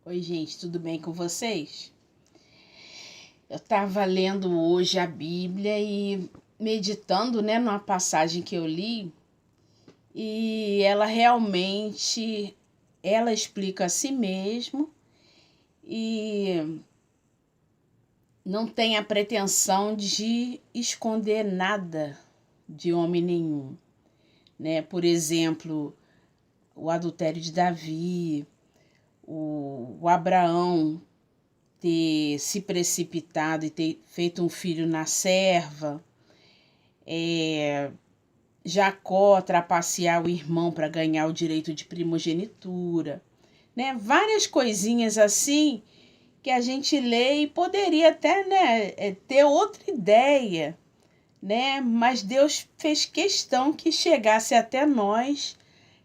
Oi, gente, tudo bem com vocês? Eu estava lendo hoje a Bíblia e meditando, numa passagem que eu li, e ela explica a si mesmo e não tem a pretensão de esconder nada de homem nenhum, né? Por exemplo, o adultério de Davi, o Abraão ter se precipitado e ter feito um filho na serva, Jacó trapacear o irmão para ganhar o direito de primogenitura, né? Várias coisinhas assim que a gente lê e poderia até, ter outra ideia, né? Mas Deus fez questão que chegasse até nós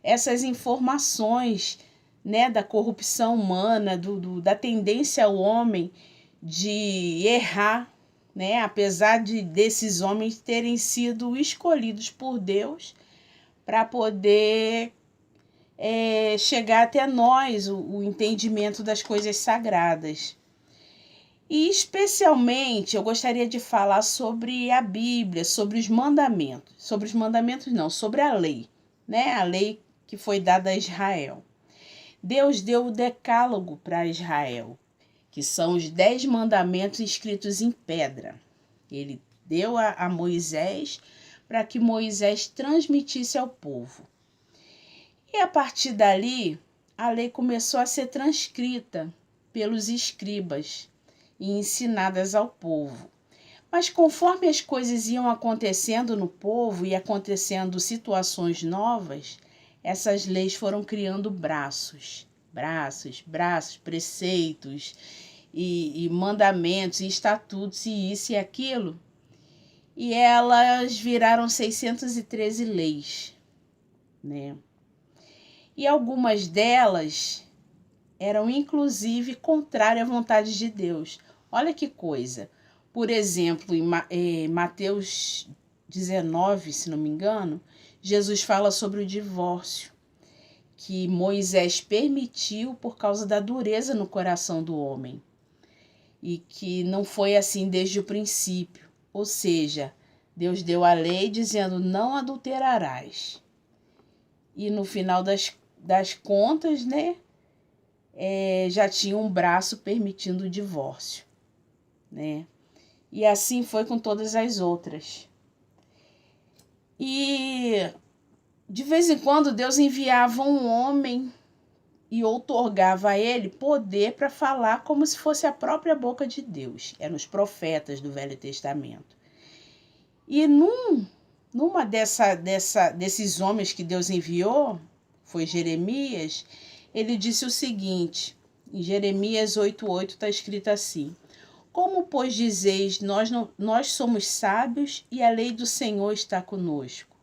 essas informações, né, da corrupção humana, da tendência ao homem de errar, né, apesar desses homens terem sido escolhidos por Deus para poder chegar até nós o entendimento das coisas sagradas. E especialmente eu gostaria de falar sobre a Bíblia, sobre os mandamentos. Sobre os mandamentos não, sobre a lei, né? A lei que foi dada a Israel. Deus deu o decálogo para Israel, que são os 10 mandamentos escritos em pedra. Ele deu a Moisés para que Moisés transmitisse ao povo. E a partir dali, a lei começou a ser transcrita pelos escribas e ensinadas ao povo. Mas conforme as coisas iam acontecendo no povo e acontecendo situações novas, essas leis foram criando braços, preceitos e mandamentos e estatutos e isso e aquilo. E elas viraram 613 leis, né? E algumas delas eram inclusive contrárias à vontade de Deus. Olha que coisa. Por exemplo, em Mateus 19, se não me engano, Jesus fala sobre o divórcio, que Moisés permitiu por causa da dureza no coração do homem. E que não foi assim desde o princípio. Ou seja, Deus deu a lei dizendo não adulterarás. E no final das contas, né, já tinha um braço permitindo o divórcio, né? E assim foi com todas as outras. E de vez em quando Deus enviava um homem e outorgava a ele poder para falar como se fosse a própria boca de Deus. Eram os profetas do Velho Testamento. E numa desses homens que Deus enviou, foi Jeremias, ele disse o seguinte, em Jeremias 8:8 está escrito assim: como, pois, dizeis, nós somos sábios e a lei do Senhor está conosco?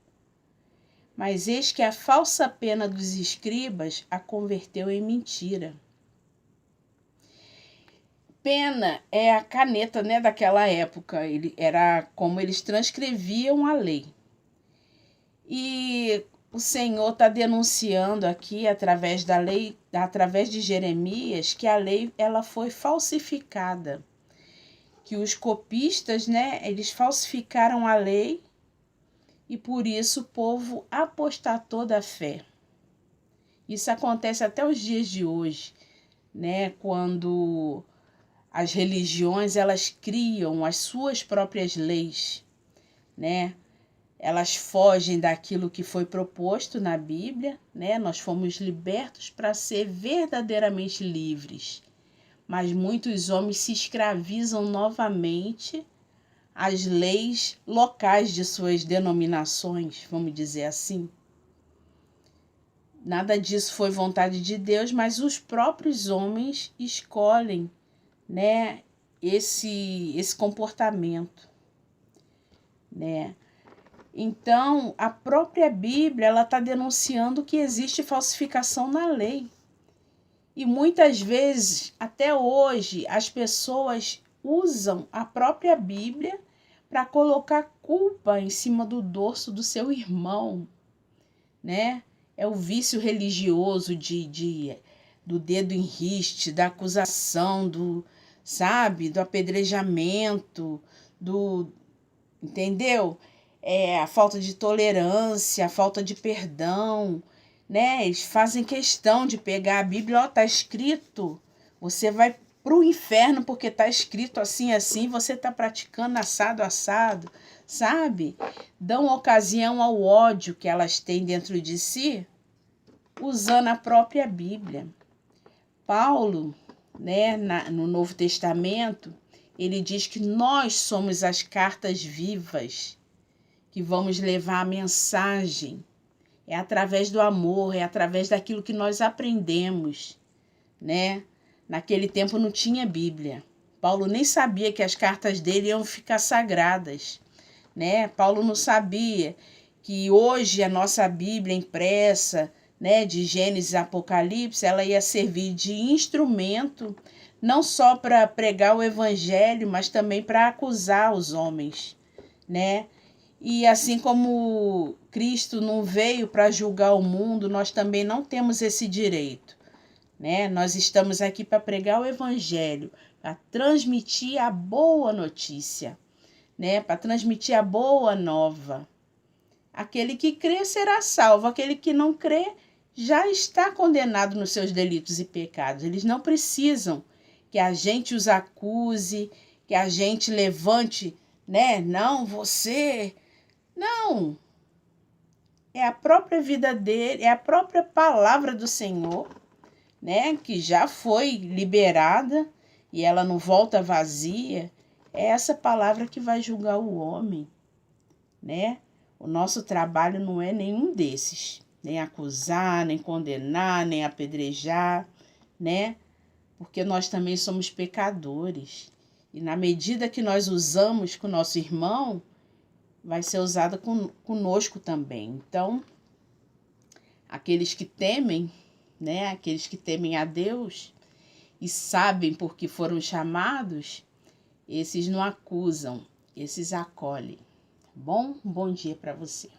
Mas eis que a falsa pena dos escribas a converteu em mentira. Pena é a caneta, né, daquela época. Era como eles transcreviam a lei. E o Senhor está denunciando aqui, através da lei, através de Jeremias, que a lei ela foi falsificada. Que os copistas, né, eles falsificaram a lei e por isso o povo apostatou da fé. Isso acontece até os dias de hoje, né, quando as religiões elas criam as suas próprias leis, né? Elas fogem daquilo que foi proposto na Bíblia, né? Nós fomos libertos para ser verdadeiramente livres. Mas muitos homens se escravizam novamente às leis locais de suas denominações, vamos dizer assim. Nada disso foi vontade de Deus, mas os próprios homens escolhem, né, esse comportamento, né? Então, a própria Bíblia ela está denunciando que existe falsificação na lei. E muitas vezes, até hoje, as pessoas usam a própria Bíblia para colocar culpa em cima do dorso do seu irmão, né? É o vício religioso de do dedo em riste, da acusação, sabe, do apedrejamento, entendeu? A falta de tolerância, a falta de perdão, né? Eles fazem questão de pegar a Bíblia, tá escrito, você vai pro inferno porque tá escrito assim, assim, você tá praticando assado, assado, sabe? Dão ocasião ao ódio que elas têm dentro de si, usando a própria Bíblia. Paulo, né, no Novo Testamento, ele diz que nós somos as cartas vivas que vamos levar a mensagem. É através do amor, é através daquilo que nós aprendemos, né? Naquele tempo não tinha Bíblia. Paulo nem sabia que as cartas dele iam ficar sagradas, né? Paulo não sabia que hoje a nossa Bíblia impressa, né, de Gênesis e Apocalipse, ela ia servir de instrumento não só para pregar o evangelho, mas também para acusar os homens, né? E assim como Cristo não veio para julgar o mundo, nós também não temos esse direito, né? Nós estamos aqui para pregar o evangelho, para transmitir a boa notícia, né? Para transmitir a boa nova. Aquele que crê será salvo, aquele que não crê já está condenado nos seus delitos e pecados. Eles não precisam que a gente os acuse, que a gente levante, né? Não, você... Não. É a própria vida dele, é a própria palavra do Senhor, né? Que já foi liberada e ela não volta vazia. É essa palavra que vai julgar o homem, né? O nosso trabalho não é nenhum desses. Nem acusar, nem condenar, nem apedrejar, né? Porque nós também somos pecadores. E na medida que nós usamos com o nosso irmão, vai ser usada conosco também. Então, aqueles que temem, né? Aqueles que temem a Deus e sabem por que foram chamados, esses não acusam, esses acolhem. Tá bom? Um bom dia para você.